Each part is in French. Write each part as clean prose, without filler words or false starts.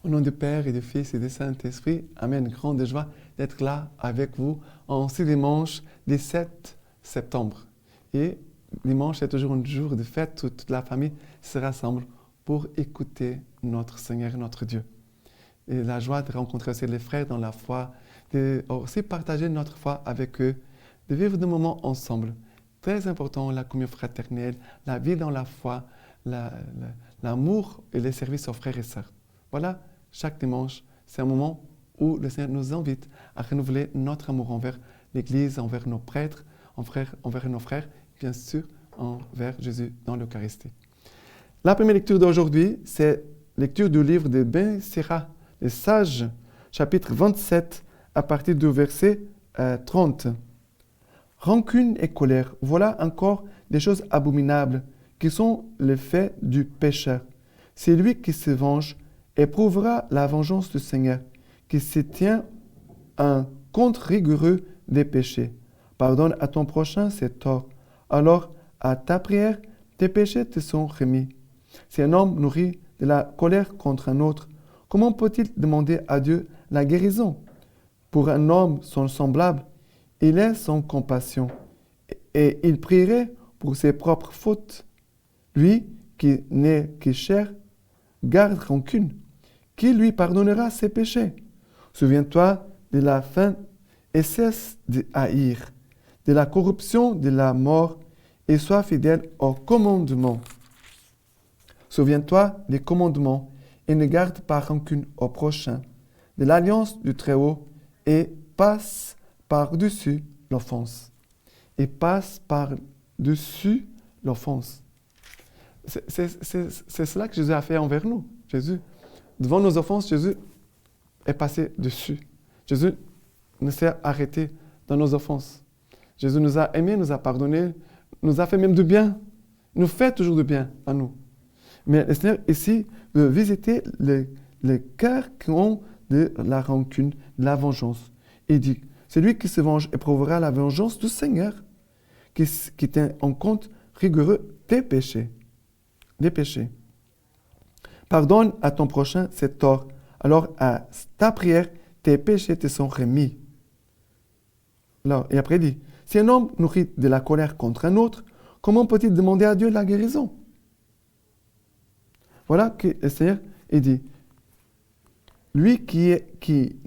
Au nom du Père et du Fils et du Saint-Esprit, Amen. Grande joie d'être là avec vous en ce dimanche 17 septembre. Et dimanche est toujours un jour de fête où toute la famille se rassemble pour écouter notre Seigneur, notre Dieu. Et la joie de rencontrer aussi les frères dans la foi, de aussi partager notre foi avec eux, de vivre des moments ensemble. Très important, la communion fraternelle, la vie dans la foi, l'amour et les services aux frères et sœurs. Voilà, chaque dimanche, c'est un moment où le Seigneur nous invite à renouveler notre amour envers l'Église, envers nos prêtres, envers nos frères, bien sûr, envers Jésus dans l'Eucharistie. La première lecture d'aujourd'hui, c'est lecture du livre de Ben Sira, les Sages, chapitre 27, à partir du verset 30. Rancune et colère, voilà encore des choses abominables qui sont les faits du pécheur. C'est lui qui se venge éprouvera la vengeance du Seigneur, qui se tient un compte rigoureux des péchés. Pardonne à ton prochain ses torts. Alors, à ta prière, tes péchés te sont remis. Si un homme nourrit de la colère contre un autre, comment peut-il demander à Dieu la guérison? Pour un homme son semblable, il est sans compassion, et il prierait pour ses propres fautes. Lui qui n'est que chair, garde rancune. Qui lui pardonnera ses péchés? Souviens-toi de la faim et cesse de haïr, de la corruption, de la mort, et sois fidèle au commandement. Souviens-toi des commandements et ne garde pas rancune au prochain, de l'alliance du Très-Haut, et passe par-dessus l'offense. Et passe par-dessus l'offense. C'est cela que Jésus a fait envers nous. Jésus, devant nos offenses, Jésus est passé dessus. Jésus ne s'est arrêté dans nos offenses. Jésus nous a aimés, nous a pardonnés, nous a fait même du bien. Il nous fait toujours du bien à nous. Mais le Seigneur ici veut visiter les cœurs qui ont de la rancune, de la vengeance. Il dit, celui qui se venge éprouvera la vengeance du Seigneur, qui tient en compte rigoureux tes péchés. Des péchés. Pardonne à ton prochain ses torts. Alors à ta prière, tes péchés te sont remis. Là, et après il dit, si un homme nourrit de la colère contre un autre, comment peut-il demander à Dieu la guérison? Voilà que le Seigneur il dit, lui qui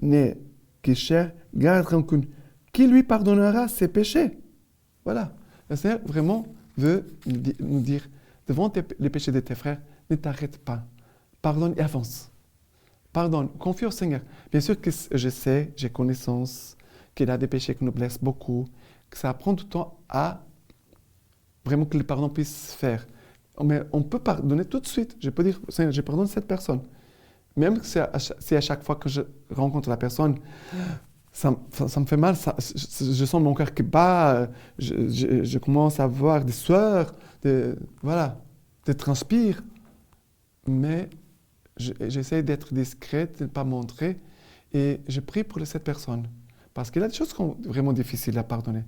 n'est que chair, garde rancune. Qui lui pardonnera ses péchés? Voilà. Le Seigneur vraiment veut nous dire, devant les péchés de tes frères, ne t'arrête pas. Pardonne et avance. Pardonne, confie au Seigneur. Bien sûr que je sais, j'ai connaissance, qu'il y a des péchés qui nous blessent beaucoup, que ça prend du temps à vraiment que le pardon puisse se faire. Mais on peut pardonner tout de suite. Je peux dire, Seigneur, je pardonne cette personne. Même si à chaque fois que je rencontre la personne, ça me fait mal, je sens mon cœur qui bat, je commence à avoir des sueurs, des transpire. Mais j'essaie d'être discrète, de ne pas montrer, et je prie pour cette personne. Parce qu'il y a des choses qui sont vraiment difficiles à pardonner.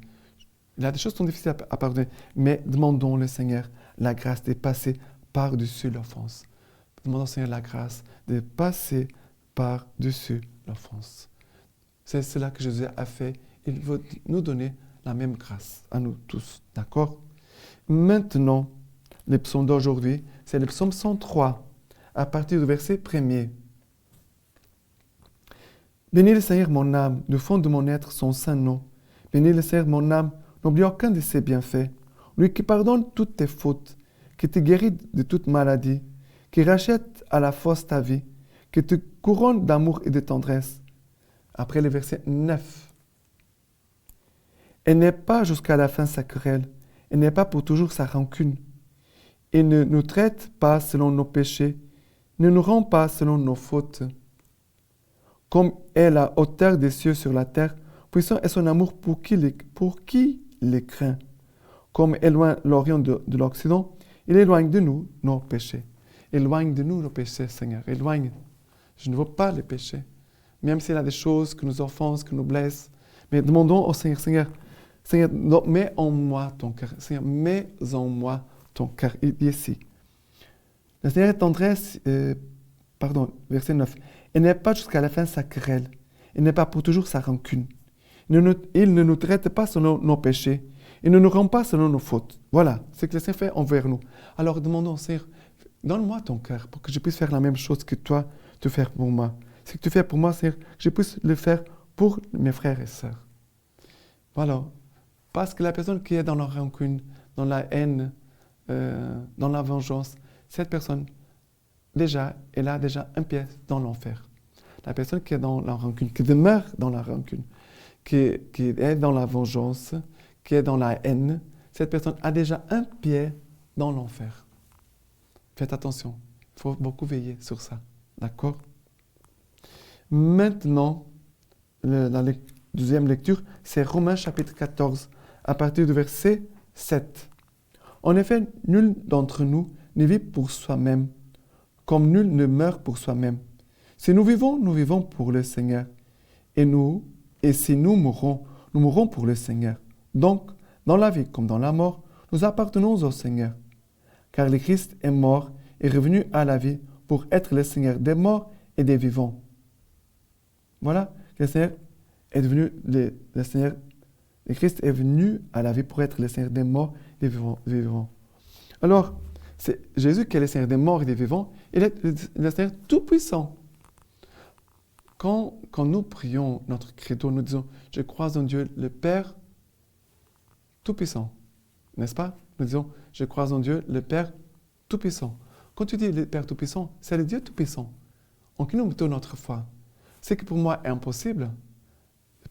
Il y a des choses qui sont difficiles à pardonner, mais demandons au Seigneur la grâce de passer par-dessus l'offense. Demandons au Seigneur la grâce de passer par-dessus l'offense. C'est cela que Jésus a fait. Il veut nous donner la même grâce à nous tous. D'accord? Maintenant, le psaume d'aujourd'hui, c'est le psaume 103, à partir du verset 1er. Bénis le Seigneur mon âme, du fond de mon être son saint nom. Bénis le Seigneur mon âme, n'oublie aucun de ses bienfaits. Lui qui pardonne toutes tes fautes, qui te guérit de toute maladie, qui rachète à la force ta vie, qui te couronne d'amour et de tendresse. Après le verset 9. Et n'est pas jusqu'à la fin sa querelle, et n'est pas pour toujours sa rancune. Et ne nous traite pas selon nos péchés, ne nous rend pas selon nos fautes. Comme est la hauteur des cieux sur la terre, puissant est son amour pour qui les craint. Comme est loin l'Orient de l'Occident, il éloigne de nous nos péchés. Éloigne de nous nos péchés, Seigneur. Éloigne. Je ne veux pas les péchés. Même s'il y a des choses qui nous offensent, qui nous blessent. Mais demandons au Seigneur, Seigneur, mets en moi ton cœur. Seigneur, mets en moi ton cœur. Il dit ici. Le Seigneur est tendresse, verset 9. Il n'est pas jusqu'à la fin sa querelle. Il n'est pas pour toujours sa rancune. Il ne nous traite pas selon nos péchés. Il ne nous rend pas selon nos fautes. Voilà ce que le Seigneur fait envers nous. Alors demandons au Seigneur, donne-moi ton cœur pour que je puisse faire la même chose que toi, tu fais pour moi. Ce que tu fais pour moi, Seigneur, que je puisse le faire pour mes frères et sœurs. Voilà. Parce que la personne qui est dans la rancune, dans la haine, dans la vengeance, cette personne, elle a déjà un pied dans l'enfer. La personne qui est dans la rancune, qui demeure dans la rancune, qui est dans la vengeance, qui est dans la haine, cette personne a déjà un pied dans l'enfer. Faites attention, il faut beaucoup veiller sur ça. D'accord? Maintenant, la deuxième lecture, c'est Romains chapitre 14, à partir du verset 7. En effet, nul d'entre nous ne vit pour soi-même, comme nul ne meurt pour soi-même. Si nous vivons pour le Seigneur. Et si nous mourrons pour le Seigneur. Donc, dans la vie comme dans la mort, nous appartenons au Seigneur. Car le Christ est mort et revenu à la vie pour être le Seigneur des morts et des vivants. Voilà, le Seigneur est devenu le Seigneur. Le Christ est venu à la vie pour être le Seigneur des morts et des vivants. Alors, c'est Jésus qui est le Seigneur des morts et des vivants. Il est le Seigneur tout-puissant. Quand nous prions notre credo, nous disons « Je crois en Dieu, le Père tout-puissant ». N'est-ce pas? Nous disons « Je crois en Dieu, le Père tout-puissant ». Quand tu dis le Père tout-puissant, c'est le Dieu tout-puissant en qui nous mettons notre foi. Ce qui pour moi est impossible,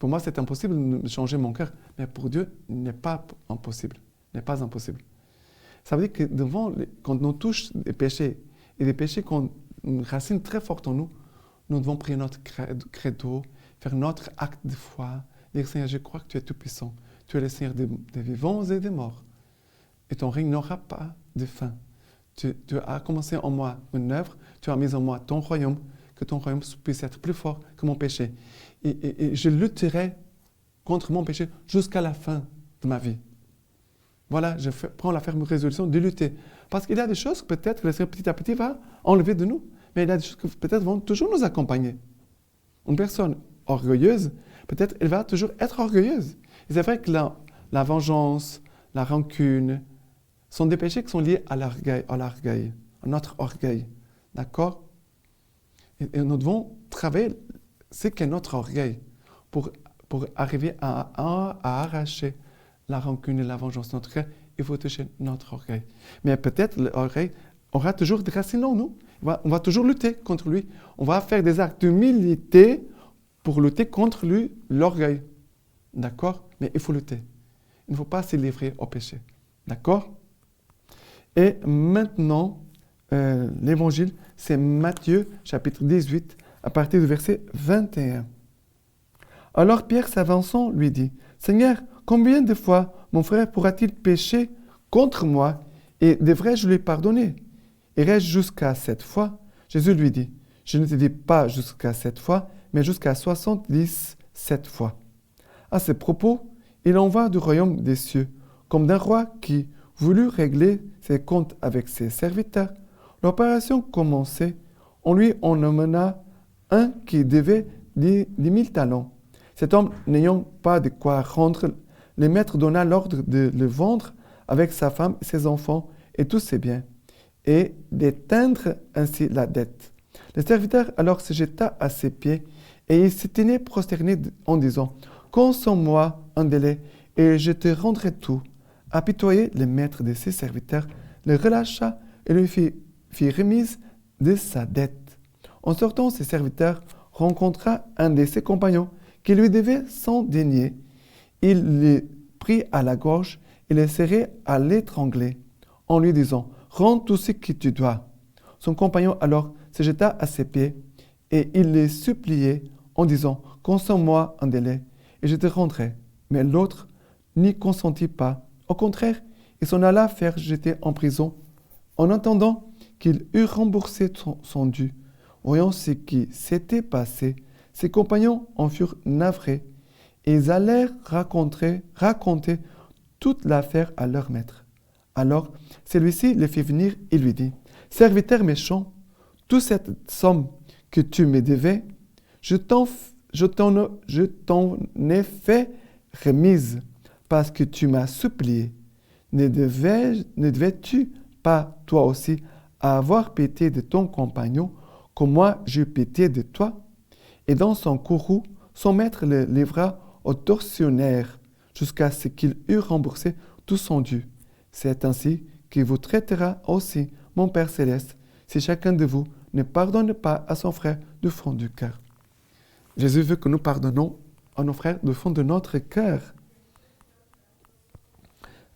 pour moi c'est impossible de changer mon cœur, mais pour Dieu, il n'est pas impossible. Ça veut dire que quand nous touche des péchés, et des péchés qui ont une racine très forte en nous, nous devons prier notre credo, faire notre acte de foi, dire Seigneur, je crois que tu es tout-puissant. Tu es le Seigneur des vivants et des morts. Et ton règne n'aura pas de fin. Tu as commencé en moi une œuvre, tu as mis en moi ton royaume, que ton royaume puisse être plus fort que mon péché. Et je lutterai contre mon péché jusqu'à la fin de ma vie. Voilà, prends la ferme résolution de lutter. Parce qu'il y a des choses que peut-être que le Seigneur petit à petit va enlever de nous. Mais il y a des choses qui peut-être vont toujours nous accompagner. Une personne orgueilleuse, peut-être elle va toujours être orgueilleuse. Et c'est vrai que la vengeance, la rancune, sont des péchés qui sont liés à l'orgueil, à notre orgueil. D'accord? Et nous devons travailler ce qu'est notre orgueil pour arriver à arracher la rancune et la vengeance de notre cœur. Il faut toucher notre orgueil. Mais peut-être l'orgueil aura toujours des racines en nous. On va toujours lutter contre lui. On va faire des actes d'humilité pour lutter contre lui, l'orgueil. D'accord? Mais il faut lutter. Il ne faut pas se livrer au péché. D'accord? Et maintenant, l'évangile, c'est Matthieu, chapitre 18, à partir du verset 21. Alors Pierre, s'avançant, lui dit, « Seigneur, combien de fois mon frère pourra-t-il pécher contre moi et devrais-je lui pardonner? Irai-je jusqu'à 7 fois? » Jésus lui dit, « Je ne te dis pas jusqu'à 7 fois, mais jusqu'à 77 fois. » À ces propos, il en va du royaume des cieux, comme d'un roi qui voulut régler ses comptes avec ses serviteurs. L'opération commençait, on lui en emmena un qui devait 10 000 talents. Cet homme, n'ayant pas de quoi rendre, le maître donna l'ordre de le vendre avec sa femme, ses enfants et tous ses biens, et d'éteindre ainsi la dette. Le serviteur alors se jeta à ses pieds, et il se tenait prosterné en disant, « Consens-moi un délai, et je te rendrai tout. » Apitoyé, le maître de ses serviteurs le relâcha et lui fit remise de sa dette. En sortant, ses serviteurs rencontra un de ses compagnons qui lui devait 100 deniers. Il le prit à la gorge et le serrait à l'étrangler, en lui disant « Rends tout ce que tu dois. » Son compagnon alors se jeta à ses pieds et il le suppliait en disant « Consens-moi un délai et je te rendrai. » Mais l'autre n'y consentit pas. Au contraire, il s'en alla faire jeter en prison en attendant qu'il eût remboursé son dû. Voyant ce qui s'était passé, ses compagnons en furent navrés et ils allèrent raconter toute l'affaire à leur maître. Alors, celui-ci le fit venir et lui dit « Serviteur méchant, toute cette somme que tu me devais, je t'en ai fait remise parce que tu m'as supplié. Ne devais-tu pas, toi aussi, avoir pitié de ton compagnon, comme moi j'ai eu pitié de toi? Et dans son courroux, son maître le livra au tortionnaire jusqu'à ce qu'il eût remboursé tout son dû. C'est ainsi qu'il vous traitera aussi, mon Père céleste, si chacun de vous ne pardonne pas à son frère du fond du cœur. Jésus veut que nous pardonnons à nos frères du fond de notre cœur.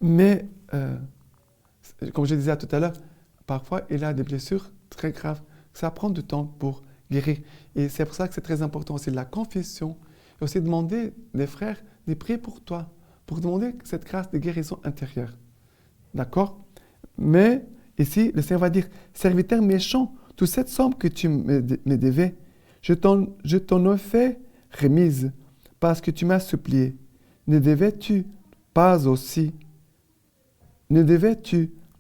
Mais, comme je disais tout à l'heure, parfois il a des blessures très graves. Ça prend du temps pour guérir. Et c'est pour ça que c'est très important aussi la confession. Et aussi demander des frères de prier pour toi, pour demander cette grâce de guérison intérieure. D'accord? Mais ici, le Seigneur va dire, serviteur méchant, toute cette somme que tu me devais, je t'en ai fait remise parce que tu m'as supplié. Ne devais-tu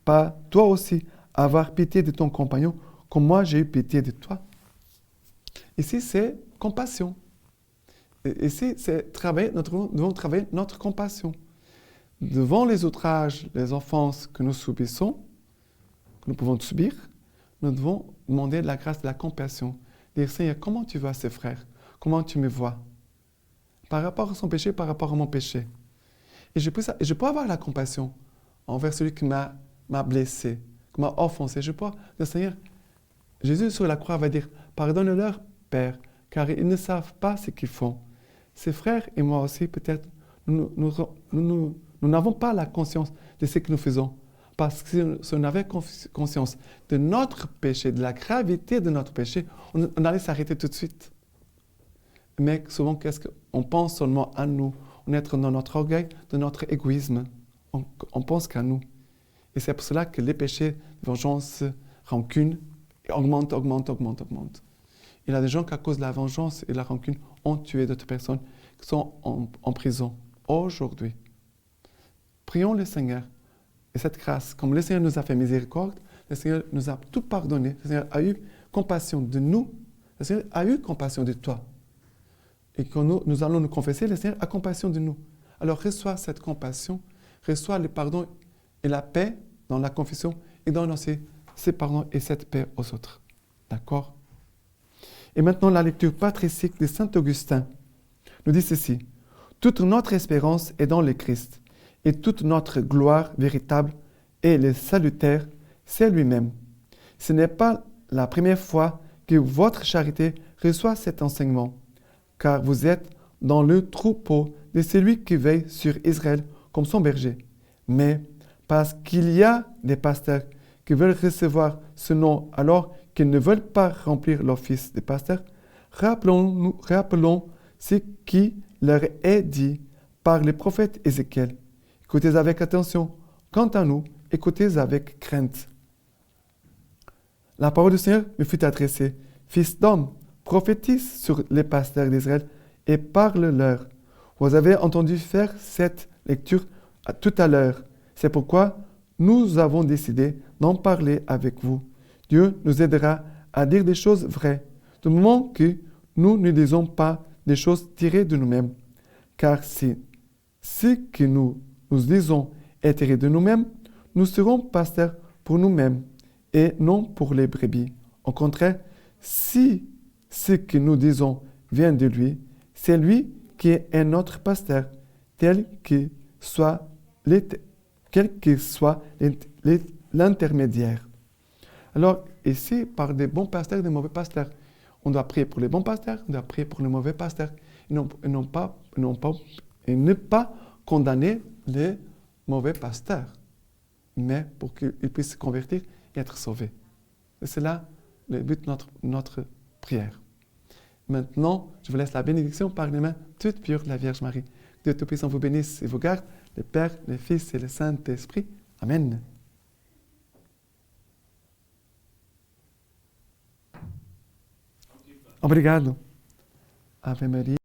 pas, toi aussi, avoir pitié de ton compagnon, comme moi j'ai eu pitié de toi? Ici, c'est compassion. Ici, c'est nous devons travailler notre compassion. Devant les outrages, les offenses que nous subissons, que nous pouvons subir, nous devons demander de la grâce, de la compassion. Dire, Seigneur, comment tu vois ces frères? Comment tu me vois? Par rapport à son péché, par rapport à mon péché. Et je peux avoir la compassion envers celui qui m'a blessé, qui m'a offensé. Je peux dire, Seigneur, Jésus sur la croix va dire, pardonne-leur, Père, car ils ne savent pas ce qu'ils font. Ses frères et moi aussi, peut-être, nous n'avons pas la conscience de ce que nous faisons. Parce que si on avait conscience de notre péché, de la gravité de notre péché, on allait s'arrêter tout de suite. Mais souvent, qu'est-ce qu'on pense seulement à nous? On est dans notre orgueil, de notre égoïsme. On pense qu'à nous. Et c'est pour cela que les péchés, vengeance, rancune, augmentent. Il y a des gens qui, à cause de la vengeance et de la rancune, ont tué d'autres personnes qui sont en prison aujourd'hui. Prions le Seigneur. Et cette grâce, comme le Seigneur nous a fait miséricorde, le Seigneur nous a tout pardonné. Le Seigneur a eu compassion de nous. Le Seigneur a eu compassion de toi. Et quand nous allons nous confesser, le Seigneur a compassion de nous. Alors reçois cette compassion, reçois le pardon et la paix dans la confession et donne aussi ce pardon et cette paix aux autres. D'accord? Et maintenant, la lecture patricique de Saint Augustin nous dit ceci. Toute notre espérance est dans le Christ, et toute notre gloire véritable et le salutaire, c'est lui-même. Ce n'est pas la première fois que votre charité reçoit cet enseignement, car vous êtes dans le troupeau de celui qui veille sur Israël comme son berger. Mais parce qu'il y a des pasteurs qui veulent recevoir ce nom alors qu'ils ne veulent pas remplir l'office de pasteur, rappelons ce qui leur est dit par le prophète Ézéchiel. Écoutez avec attention. Quant à nous, écoutez avec crainte. La parole du Seigneur me fut adressée. Fils d'homme, prophétise sur les pasteurs d'Israël et parle-leur. Vous avez entendu faire cette lecture tout à l'heure. C'est pourquoi nous avons décidé d'en parler avec vous. Dieu nous aidera à dire des choses vraies, du moment que nous ne disons pas des choses tirées de nous-mêmes. Car si ce que nous disons est tiré de nous-mêmes, nous serons pasteurs pour nous-mêmes et non pour les brebis. Au contraire, si ce que nous disons vient de lui, c'est lui qui est notre pasteur, quel que soit l'intermédiaire. Alors, ici, par des bons pasteurs et des mauvais pasteurs, on doit prier pour les bons pasteurs, on doit prier pour les mauvais pasteurs, et ne pas condamner les mauvais pasteurs, mais pour qu'ils puissent se convertir et être sauvés. Et c'est là le but de notre prière. Maintenant, je vous laisse la bénédiction par les mains toutes pures de la Vierge Marie. Dieu Tout-Puissant vous bénisse et vous garde, le Père, le Fils et le Saint-Esprit. Amen. Obrigado. Ave Maria.